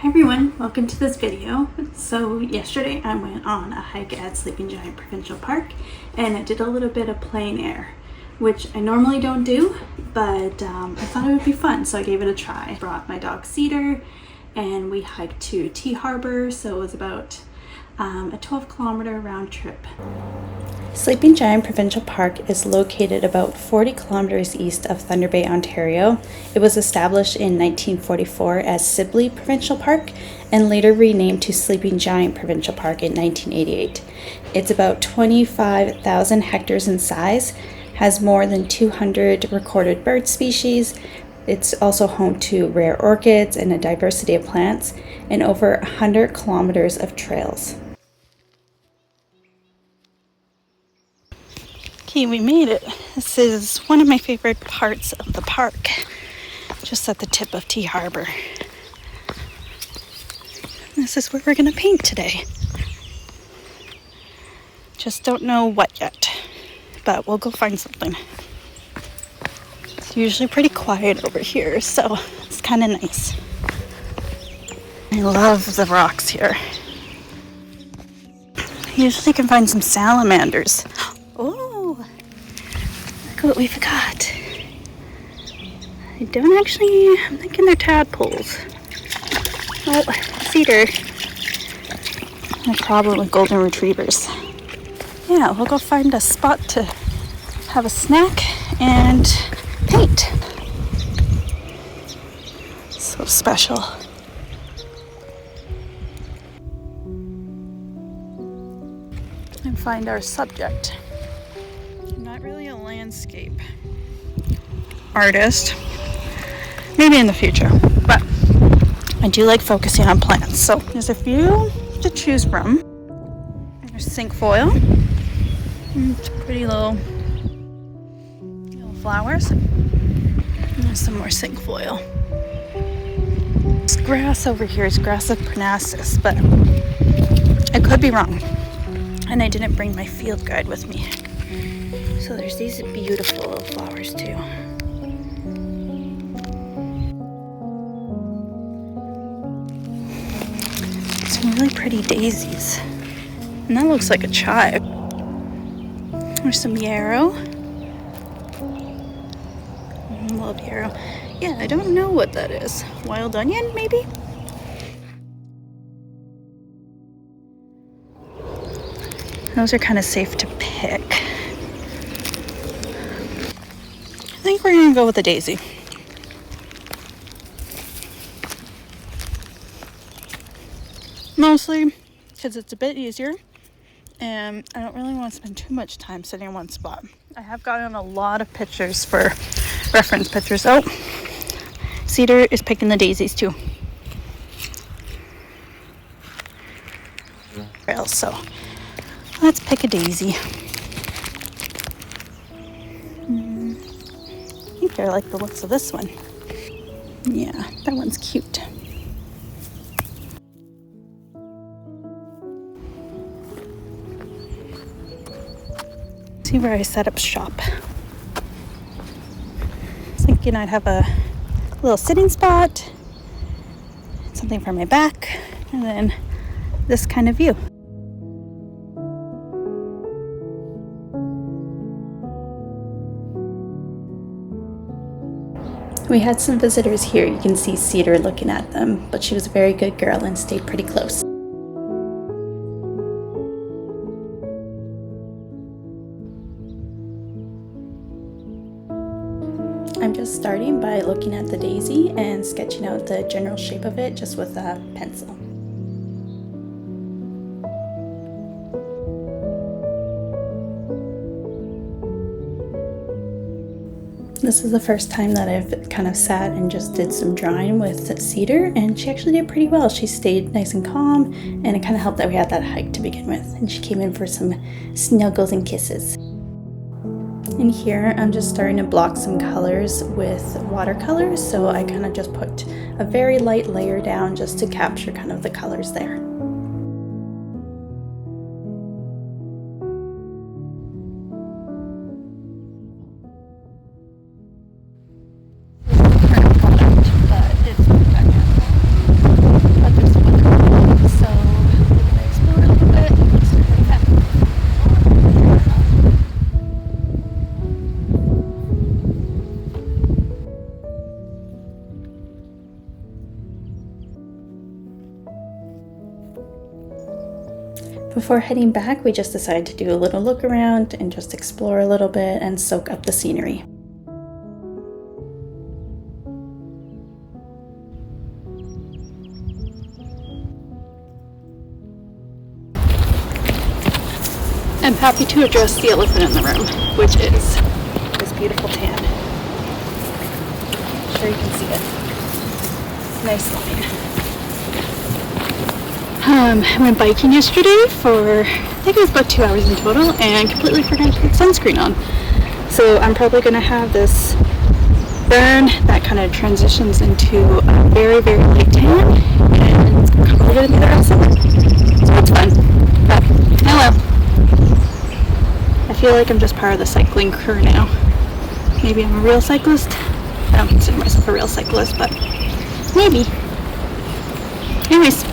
Hi everyone, welcome to this video. So yesterday I went on a hike at Sleeping Giant Provincial Park and I did a little bit of plein air, which I normally don't do, but I thought it would be fun, so I gave it a try. I brought my dog Cedar and we hiked to Tee Harbour, so it was about a 12-kilometer round trip. Sleeping Giant Provincial Park is located about 40 kilometers east of Thunder Bay, Ontario. It was established in 1944 as Sibley Provincial Park and later renamed to Sleeping Giant Provincial Park in 1988. It's about 25,000 hectares in size, has more than 200 recorded bird species. It's also home to rare orchids and a diversity of plants and over 100 kilometers of trails. Okay, we made it. This is one of my favorite parts of the park, just at the tip of Tee Harbour. This is where we're going to paint today. Just don't know what yet, but we'll go find something. It's usually pretty quiet over here, so it's kind of nice. I love the rocks here. Usually you can find some salamanders. Oh, look what we got. I'm thinking they're tadpoles. Oh, cedar. No problem with golden retrievers. Yeah, we'll go find a spot to have a snack and paint. So special. And find our subject. I'm not really a landscape artist, maybe in the future, but I do like focusing on plants. So there's a few to choose from. There's cinquefoil. It's pretty little flowers. And there's some more cinquefoil. This grass over here is grass of Parnassus, but I could be wrong. And I didn't bring my field guide with me. So there's these beautiful little flowers too. Some really pretty daisies. And that looks like a chive. There's some yarrow. I love yarrow. Yeah, I don't know what that is. Wild onion, maybe? Those are kind of safe to pick. I think we're gonna go with the daisy. Mostly because it's a bit easier and I don't really want to spend too much time sitting in one spot. I have gotten a lot of pictures for reference pictures. Oh, Cedar is picking the daisies too. So let's pick a daisy. I think I like the looks of this one. Yeah, that one's cute. See where I set up shop. I was thinking I'd have a little sitting spot, something for my back, and then this kind of view. We had some visitors here. You can see Cedar looking at them, but she was a very good girl and stayed pretty close. I'm just starting by looking at the daisy and sketching out the general shape of it just with a pencil. This is the first time that I've kind of sat and just did some drawing with Cedar, and she actually did pretty well. She stayed nice and calm, and it kind of helped that we had that hike to begin with, and she came in for some snuggles and kisses. In here, I'm just starting to block some colors with watercolors, so I kind of just put a very light layer down just to capture kind of the colors there. But Before heading back, we just decided to do a little look around and just explore a little bit and soak up the scenery. I'm happy to address the elephant in the room, which is this beautiful tan. I'm sure you can see it. Nice line. I went biking yesterday for, I think it was about 2 hours in total, and completely forgot to put sunscreen on. So I'm probably going to have this burn that kind of transitions into a very, very light tan, and it's probably going to be the rest of it. So it's fun. But, hello. I feel like I'm just part of the cycling crew now. Maybe I'm a real cyclist. I don't consider myself a real cyclist, but maybe. Anyways,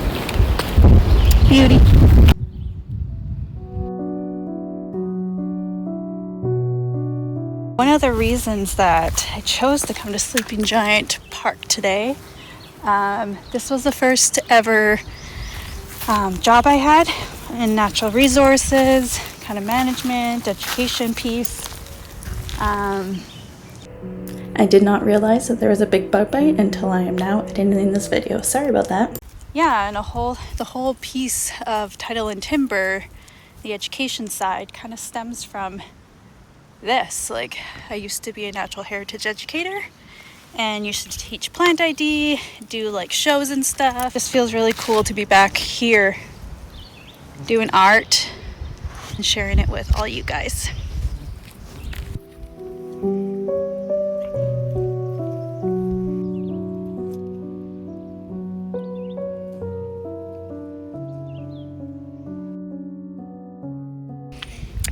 beauty. One of the reasons that I chose to come to Sleeping Giant Park today, this was the first ever job I had in natural resources, kind of management, education piece. I did not realize that there was a big bug bite until I am now editing this video. Sorry about that. Yeah, and the whole piece of title and timber, the education side, kind of stems from this. Like, I used to be a natural heritage educator and used to teach plant ID, do like shows and stuff. This feels really cool to be back here doing art and sharing it with all you guys.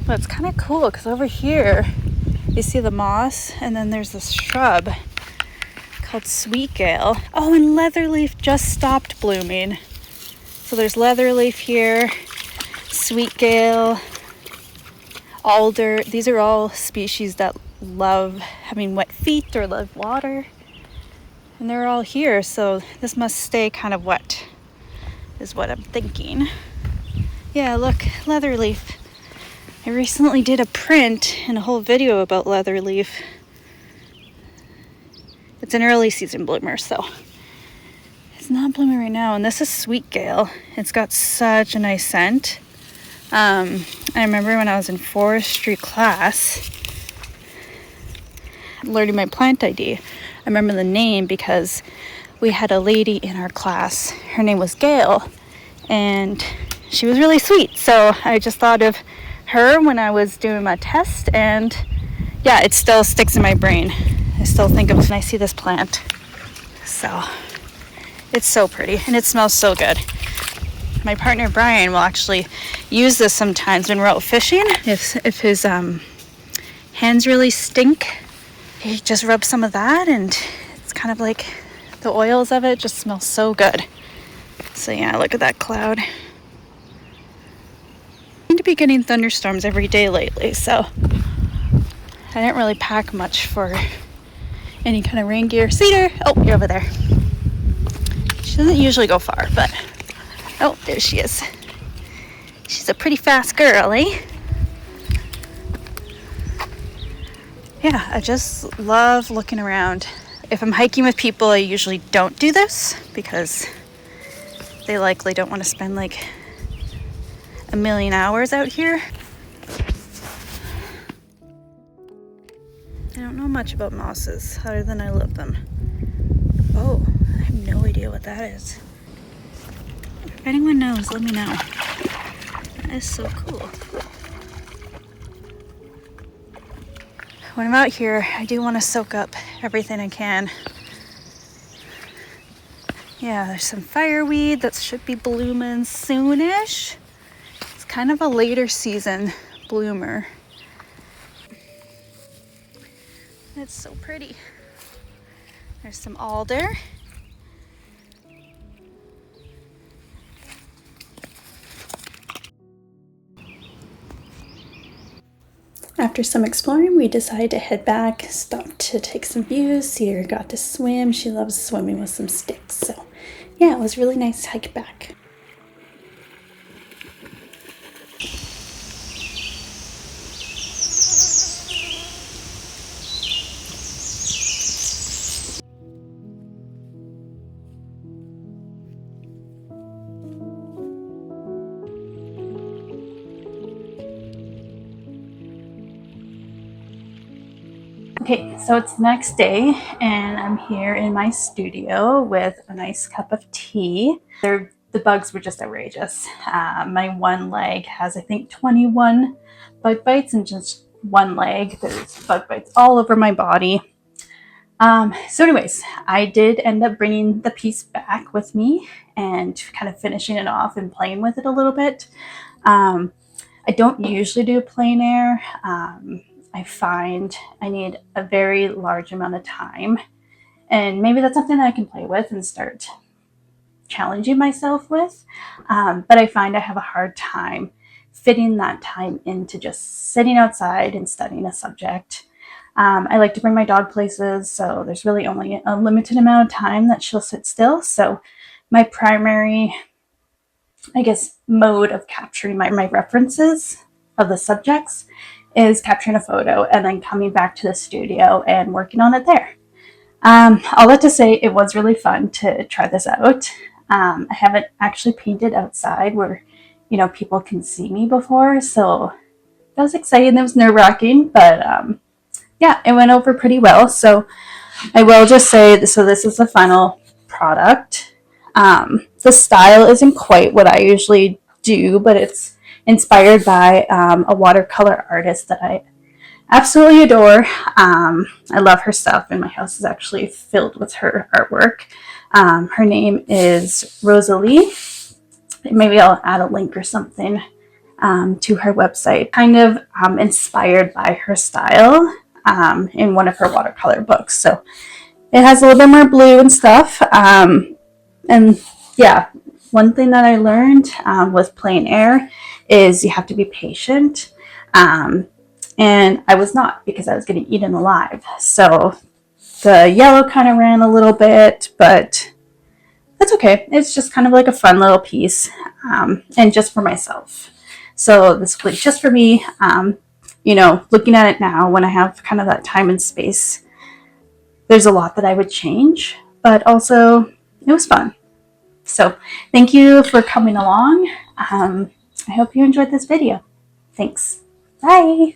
But it's kind of cool because over here you see the moss, and then there's this shrub called sweet gale. Oh, and leatherleaf just stopped blooming. So there's leatherleaf here, sweet gale, alder. These are all species that love having wet feet or love water. And they're all here, so this must stay kind of wet, is what I'm thinking. Yeah, look, leatherleaf. I recently did a print and a whole video about leatherleaf. It's an early season bloomer, so it's not blooming right now. And this is sweet gale. It's got such a nice scent. I remember when I was in forestry class, learning my plant ID. I remember the name because we had a lady in our class. Her name was Gail, and she was really sweet. So I just thought of her when I was doing my test, and yeah, it still sticks in my brain. I still think of when I see this plant. So it's so pretty, and it smells so good. My partner Brian will actually use this sometimes when we're out fishing. If his hands really stink, he just rubs some of that, and it's kind of like the oils of it just smell so good. So yeah, look at that cloud. I seem to be getting thunderstorms every day lately, so I didn't really pack much for any kind of rain gear. Cedar! Oh, you're over there. She doesn't usually go far, but oh, there she is. She's a pretty fast girl, eh? Yeah, I just love looking around. If I'm hiking with people, I usually don't do this because they likely don't want to spend like a million hours out here. I don't know much about mosses other than I love them. Oh, I have no idea what that is. If anyone knows, let me know. That is so cool. When I'm out here, I do want to soak up everything I can. Yeah, there's some fireweed that should be blooming soonish. It's kind of a later season bloomer. It's so pretty. There's some alder. After some exploring, we decided to head back, stop to take some views. Cedar got to swim. She loves swimming with some sticks. So yeah, it was really nice to hike back. Okay, so it's the next day and I'm here in my studio with a nice cup of tea. The bugs were just outrageous. My one leg has, I think, 21 bug bites, and just one leg, there's bug bites all over my body. So anyways, I did end up bringing the piece back with me and kind of finishing it off and playing with it a little bit. I don't usually do plein air. I find I need a very large amount of time, and maybe that's something that I can play with and start challenging myself with. But I find I have a hard time fitting that time into just sitting outside and studying a subject. I like to bring my dog places, so there's really only a limited amount of time that she'll sit still. So my primary, I guess, mode of capturing my references of the subjects is capturing a photo and then coming back to the studio and working on it there. All that to say, it was really fun to try this out. I haven't actually painted outside where, people can see me before, so that was exciting. That was nerve-wracking, but yeah, it went over pretty well. So I will just say, so this is the final product. The style isn't quite what I usually do, but it's inspired by a watercolor artist that I absolutely adore. I love her stuff, and my house is actually filled with her artwork. Her name is Rosalie. Maybe I'll add a link or something to her website. Kind of inspired by her style in one of her watercolor books. So it has a little bit more blue and stuff. And yeah, one thing that I learned with plein air is you have to be patient. And I was not, because I was getting eaten alive. So the yellow kind of ran a little bit, but that's okay. It's just kind of like a fun little piece, and just for myself. So this was just for me. Looking at it now, when I have kind of that time and space, there's a lot that I would change, but also it was fun. So thank you for coming along. I hope you enjoyed this video. Thanks. Bye.